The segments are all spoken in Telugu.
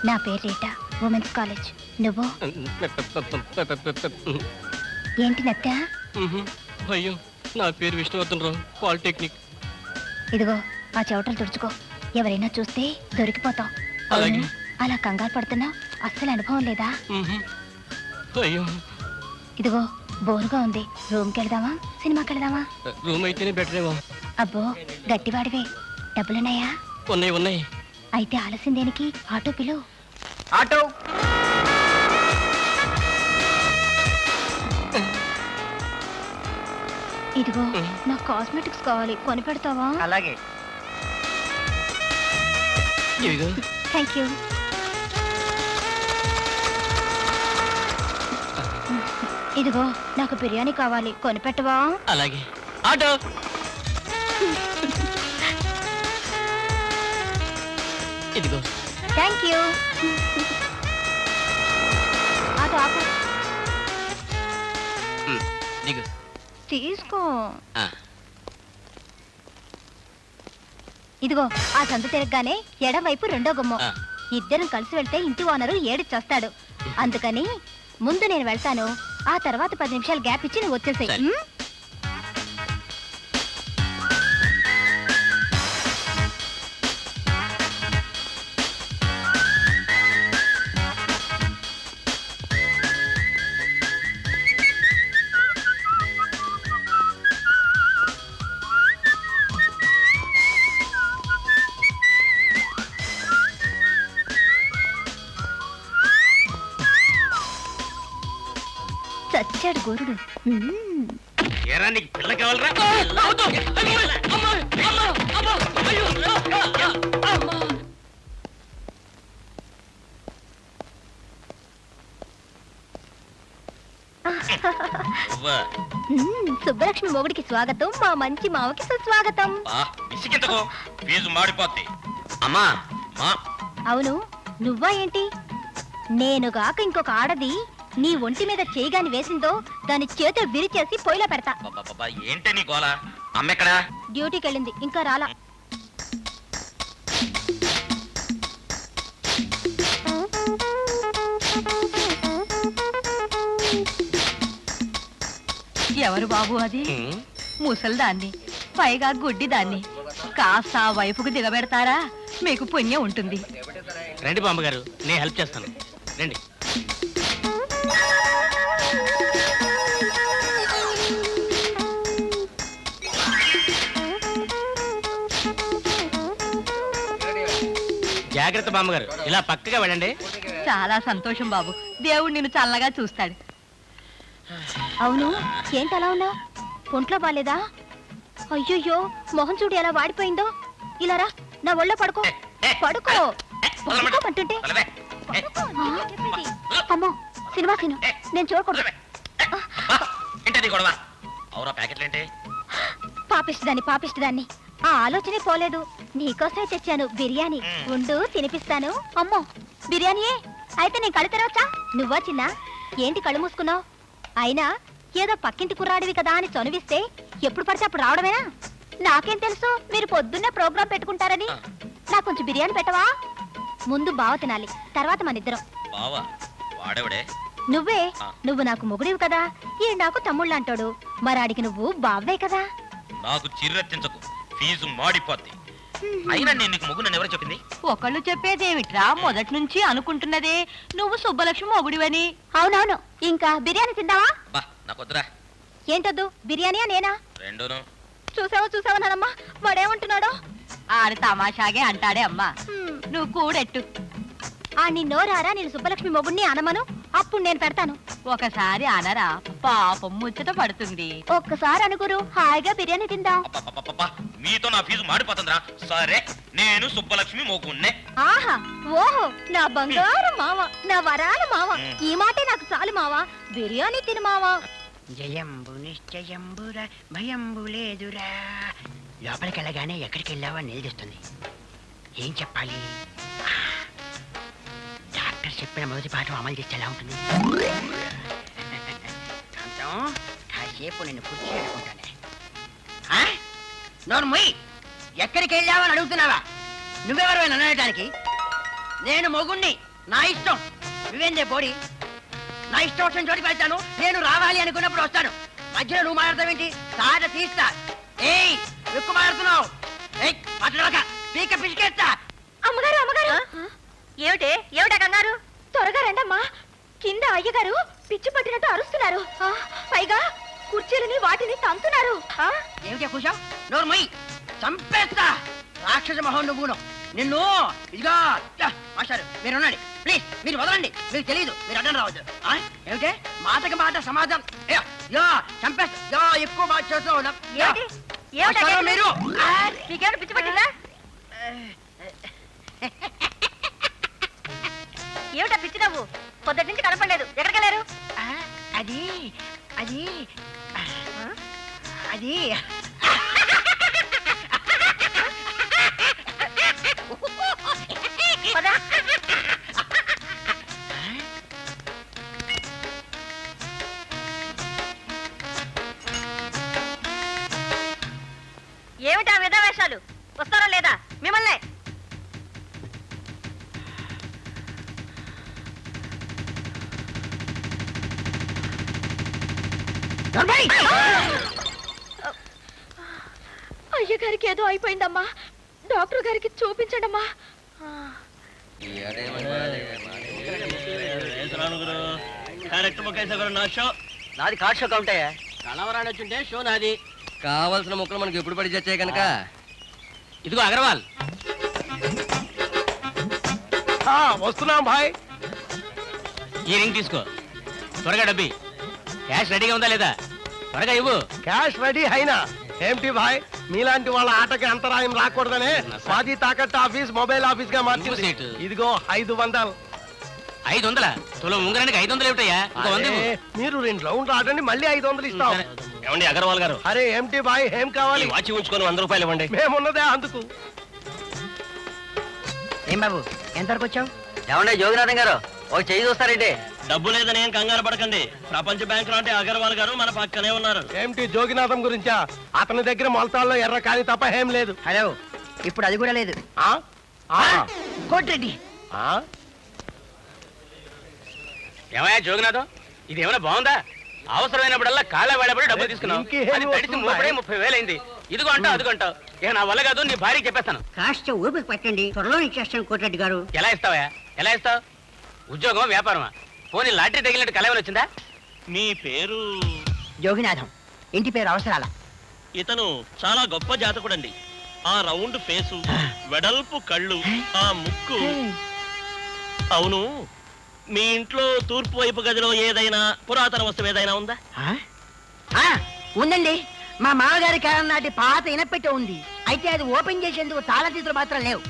నా పేరు రీటా, ఉమెన్స్ కాలేజ్. నువ్వు? ఏంటి నత్త? అయ్యో, నా పేరు విష్ణువర్ధన్ రావు, పాలిటెక్నిక్. ఇదిగో ఆ చెవటలు తుడుచుకో, ఎవరైనా చూస్తే దొరికిపోతావు. అలాగే. అలా కంగారు పడుతున్నావు, అస్సలు అనుభవం లేదా? అయ్యో, ఇదిగో బోరుగా ఉంది, రూమ్కి వెళదామా, సినిమాకి వెళదామా? రూమ్ అయితేనే బెటర్ ఏమో. అబ్బో గట్టివాడివే, డబ్బులున్నాయా? ఉన్నాయి ఉన్నాయి. అయితే ఆలస్యం దేనికి, ఆటో పిలు. ఆటో. ఇదిగో నాకు కాస్మెటిక్స్ కావాలి, కొని పెడతావా? అలాగే. ఇదిగో. Thank you. ఇదిగో నాకు బిర్యానీ కావాలి, కొని పెట్టవా? అలాగే. ఆటో. ఇదిగో. Thank you. ఆటో ఆపు. దిగు. తీసుకో. ఆ. ఇదిగో ఆ సందు తిరగగానే ఎడం వైపు రెండో గుమ్మం. ఆ. ఇద్దరం కలిసి వెళ్తే ఇంటి ఓనరు ఏడిచొస్తాడు. అందుకని ముందు నేను వెళ్తాను, ఆ తర్వాత 10 నిమిషాలు గ్యాప్ ఇచ్చి నువ్వు వచ్చేసాయి. సరే. చచ్చాడు గోరుడు. ఏరా నీకు పిల్ల కావాలరా? సుబ్బలక్ష్మి మొగుడికి స్వాగతం, మా మంచి మావకి సుస్వాగతం. విసిగించకో, ఫీజు మాడిపోద్ది. అమ్మా. అవును, నువ్వా ఏంటి? నేనుగాక ఇంకొక ఆడది నీ ఒంటి మీద చేయగాని వేసిందో దాని చేతులు విరిచేసి పొయ్యిలో పెడతా. ఏంటి నీ గోల? అమ్మెక్కడా? డ్యూటీకి వెళ్ళింది, ఇంకా రాలా. ఎవరు బాబు అది? ముసల్దాన్ని, పైగా గుడ్డిదాన్ని. కాస్త ఆ వైపుకు దిగబెడతారా, మీకు పుణ్యం ఉంటుంది. రండి బామ్మగారు, నేను హెల్ప్ చేస్తాను. రండి. జాగ్రత్త బామ్మగారు, ఇలా పక్కగా వెళ్ళండి. చాలా సంతోషం బాబు, దేవుడు నిన్ను చల్లగా చూస్తాడు. అవును, ఏంటి అలా ఉన్నావు? ఒంట్లో బాలేదా? అయ్యయ్యో, మొహం చూడు ఎలా వాడిపోయిందో. ఇలా రా, నా ఒళ్ళో పడుకో. పడుకో, పడుకోమంటుంటే. అమ్మో, సినిమా సీను నేను చూడకూడదు. ఏంటది గొడవ? అవురా ప్యాకెట్లేంటి? పాపిష్టదాన్ని ఆ ఆలోచనే పోలేదు. నీకోసమే తెచ్చాను బిర్యానీ, ఉండు తినిపిస్తాను. అమ్మో, బిర్యానీయే? అయితే నేను కళ్ళు తెరవచ్చా? నువ్వా చిన్న, ఏంటి కళ్ళు మూసుకున్నావు? అయినా ఏదో పక్కింటి కుర్రాడివి కదా అని చనువిస్తే ఎప్పుడు పడితే అప్పుడు రావడమేనా? నాకేం తెలుసు మీరు పొద్దున్నే ప్రోగ్రాం పెట్టుకుంటారని. నాకు కొంచెం బిర్యానీ పెట్టవా? ముందు బావ తినాలి, తర్వాత మన ఇద్దరం. నువ్వే. నువ్వు నాకు మొగుడివి కదా, ఈ నాకు తమ్ముళ్ళు అంటాడు. మరాడికి నువ్వు బావే కదా. నాకు చిర్రెత్తించకు, ఫీజు మాడిపోద్ది. అయినా నేను నీకు మొగ్గు నన్ను ఎవరో చెప్పింది? ఒకళ్ళు చెప్పేదేమిట్రా, మొదటి నుంచి అనుకుంటున్నదే నువ్వు సుబ్బలక్ష్మి మొగుడివని. అవునవును, ఇంకా బిర్యానీ తిందావా? నాకు వద్దురా. ఏంటొద్దు, బిర్యానీయా నేనా? రెండోను. చూసావా నానమ్మా, వాడేమంటున్నాడో? ఆడు తమాషాగే అంటాడే అమ్మా, నువ్వు కూడెట్టు. ఆ నీ నోరారా, నేను సుబ్బలక్ష్మి మొగుడిని అనమను, అప్పుడు నేను పెడతాను. ఒకసారి అనరా, పాపం ముచ్చట పడుతుంది. ఒక్కసారి అనుకురు, హాయిగా బిర్యానీ తిందాం. మీతో నా ఫీజు మాడిపోతుందిరా. సరే, నేను సుబ్బలక్ష్మి మొగుణ్ణే. ఆహా, ఓహో, నా బంగారు మావ, నా వరాల మావ, ఈ మాటే నాకు చాలు మావా. బిర్యానీ తిను మావా. జయంబు నిశ్చయంబురా, భయంబు లేదురా. లోపలికి వెళ్ళగానే ఎక్కడికి వెళ్ళావో నిలదీస్తుంది. ఏం చెప్పాలి? డాక్టర్ చెప్పిన మొదటి పాఠం అమలు చేస్తే ఎలా ఉంటుంది? కాసేపు నిన్ను కుర్చీ అనుకుంటానే. నోరు మొయ్యి, ఎక్కడికి వెళ్ళావని అడుగుతున్నావా? నువ్వెవరు నన్ను అనడానికి? నేను మొగుణ్ణి, నా ఇష్టం. నువ్వేందే బోడి? నా ఇష్టం వచ్చిన చోటికి వెళ్తాను. నేను రావాలి అనుకున్నప్పుడు వస్తాను. మధ్యలో నువ్వు మాట్లాడతావేంటి? తాట తీస్తా. ఏయ్ ఎక్కువ మాట్లాడుతున్నావు. ఏయ్ మాట్లాడక పీక పిసికేస్తా. అమ్మగారు అమ్మగారు ఏమిటా కంగారు? త్వరగా రండమ్మా. కింద అయ్యగారు పిచ్చి పట్టినట్టు అరుస్తున్నారు. పైగా కుర్చీలని వాటిని తంతున్నారు. ఏమిటా కూర్చోవు? నోరు మొయ్యి, చంపేస్తా. రాక్షస మొహం నువ్వును. నిన్ను ఇదిగా మాస్టారు మీరు ఉండండి ప్లీజ్. మీరు వదలండి. మీకు తెలియదు, మీరు అడ్డం రావద్దు. ఏమిటే మాటకి మాట సమాధానం. చంపేస్తా. ఎక్కువ మాట చేస్తావు మీరు. మీకేమైనా పిచ్చి పట్టిందా? ఏమిటా పిచ్చి నవ్వు? పొద్దుటి నుంచి కనపడలేదు. ఎక్కడికి వెళ్ళారు? అది అది అది పద. ఏమిటా విధవేషాలు? వస్తారా లేదా మిమ్మల్ని? అయ్యగారికి ఏదో అయిపోయిందమ్మా. డాక్టర్ గారికి చూపించండమ్మా. నాది కార్డ్ షో కౌంటయ్యా. కలవరాని వచ్చింటే షో నాది. కావాల్సిన ముక్కలు మనకి ఎప్పుడు పడి చచ్చాయి కనుక. ఇదిగో అగర్వాల్. వస్తున్నాం భాయ్. ఈ రింగ్ తీసుకో. త్వరగా డబ్బి. క్యాష్ రెడీగా ఉందా లేదా? త్వరగా ఇవ్వు. క్యాష్ రెడీ అయినా ఏంటి భాయ్, మీలాంటి వాళ్ళ ఆటకి అంతరాయం రాకూడదనే స్వాతి తాకట్టు ఆఫీస్ మొబైల్ ఆఫీస్ గా మార్చింది. సీటు. ఇదిగో 500. 500? తులం ఉంగరానికి 500 ఏమిటయ్యా? ఇంకో 100 ఇవ్వు. మీరు 2 రౌండ్లు ఆడండి, మళ్ళీ 500 ఇస్తాం. ఏమండి అగర్వాల్ గారు, అరే ఏంటి భాయ్, ఏం కావాలి? వాచి ఉంచుకొని 100 రూపాయలు ఇవ్వండి. మేమున్నదే అందుకు. ఏం బాబు ఎంతవరకు వచ్చావు? ఏమండే జోగినాథం గారు, ఒక చెయ్యి చూస్తారండి. డబ్బు లేదని ఏం కంగారు పడకండి. ప్రపంచ బ్యాంక్ లో అంటే అగర్వాల్ గారు మన పక్కనే ఉన్నారు. ఏంటి జోగినాథం గురించా? అతని దగ్గర మొలతాల్లో ఎర్ర కాని తప్ప ఏం లేదు. హలో, ఇప్పుడు అది కూడా లేదు. ఆ? ఆ? కోటిరెడ్డి ఆ? ఏమయ్యా జోగినాథం, ఇది ఏమైనా బాగుందా? అవసరమైనప్పుడల్లా కాళ్ళ వేడబడి డబ్బులు తీసుకున్నావు. ఇంకేం అది తడిసి వస్తున్నాయి? మూపడే 30,000 అయింది. ఇదిగో అంటావు అదిగంటావు. ఇక నా వల్ల కాదు, నీ భార్యకి చెప్పేస్తాను. కాస్త ఊపిరి పట్టండి, త్వరలో ఇచ్చేస్తాను కోటిరెడ్డి గారు. ఎలా ఇస్తావా? ఎలా ఇస్తావు? ఉద్యోగం వ్యాపారమా? పోనీ లాటరీ తగిలినట్టు కలవని వచ్చిందా? మీ పేరు? జోగినాథం. ఇంటి పేరు అవసరాల. ఇతను చాలా గొప్ప జాతకుడండి. ఆ రౌండ్ ఫేసు, వెడల్పు కళ్ళు, ఆ ముక్కు. అవును, మీ ఇంట్లో తూర్పు వైపు గదిలో ఏదైనా పురాతన వస్తువు ఏదైనా ఉందా? ఉందండి. మా మామగారి కాలం నాటి పాత ఇనపెట్టె ఉంది. అయితే అది ఓపెన్ చేసేందుకు తాళతీతులు మాత్రం లేవు.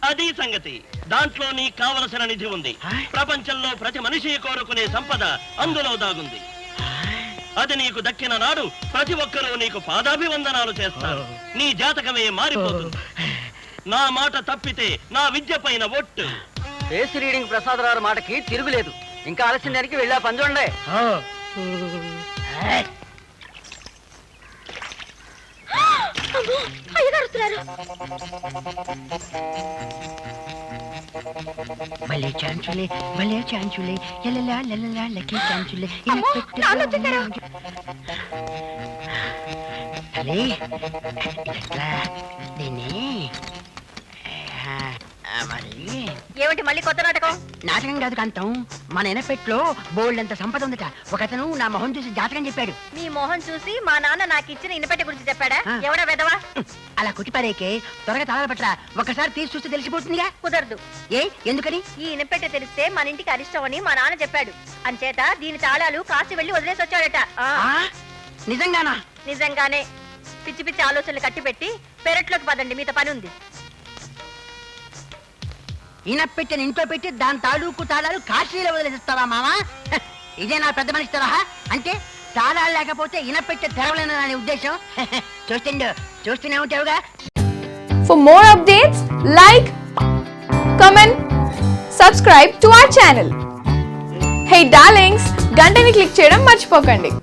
అది సంగతి. దాంట్లో నీకు కావలసిన నిధి ఉంది. ప్రపంచంలో ప్రతి మనిషి కోరుకునే సంపద అందులో దాగుంది. అది నీకు దక్కిన నాడు ప్రతి ఒక్కరూ నీకు పాదాభివందనాలు చేస్తారు. నీ జాతకమే మారిపోతుంది. నా మాట తప్పితే నా విద్య పైన ఒట్టు. ఫేస్ రీడింగ్ ప్రసాదరావు మాటకి తిరుగులేదు. ఇంకా ఆలస్యం దానికి వెళ్ళా పని చూడండి. అయ్యగారు వస్తున్నారు. భలే ఛాన్సులే, భలే ఛాన్సులే, ఎలలా లలలా లక్కీ ఛాన్సులే. అమ్మో, నాన్న వచ్చేసారు. అలే ఇట్లా దీన్ని మరి ఏమిటి మళ్ళీ కొత్త నాటకం? నాటకం కాదు కాంతం. మన ఎనపెట్లో బోల్డ్ అంత సంపద ఉందట. ఒకతను నా మొహం చూసి జాతకం చెప్పాడు. నీ మొహం చూసి మా నాన్న నాకు ఇచ్చిన ఇనపెట్టె గురించి చెప్పాడా? ఎవడా వెదవా? అలా కుట్టిపారేకే త్వరగా తాళాల పట్ల ఒకసారి తీసి చూస్తే తెలిసిపోతుందిగా. కుదరదు. ఎందుకని? ఈ ఇనపెట్టె తెలిస్తే మన ఇంటికి అరిష్టం అని మా నాన్న చెప్పాడు. అంచేత దీని తాళాలు కాసి వెళ్లి వదిలేసి వచ్చాడట. నిజంగానా? నిజంగానే. పిచ్చి పిచ్చి ఆలోచనలు కట్టిపెట్టి పెరట్లోకి పదండి, మీతో పని ఉంది. ఇనపెట్టెని ఇంట్లో పెట్టి దాని తాలూకు తాళాలు కాశీలో వదిలేస్తావా మామా? ఇదే నా పెద్ద మనిషి తరహా. అంటే తాళాలు లేకపోతే ఇనపెట్టె తెరవలేననే ఉద్దేశం. చూస్తూనే ఉంటావుగా. For more updates, like, comment, subscribe to our channel. Hey darlings, గంటని click చేయడం మర్చిపోకండి.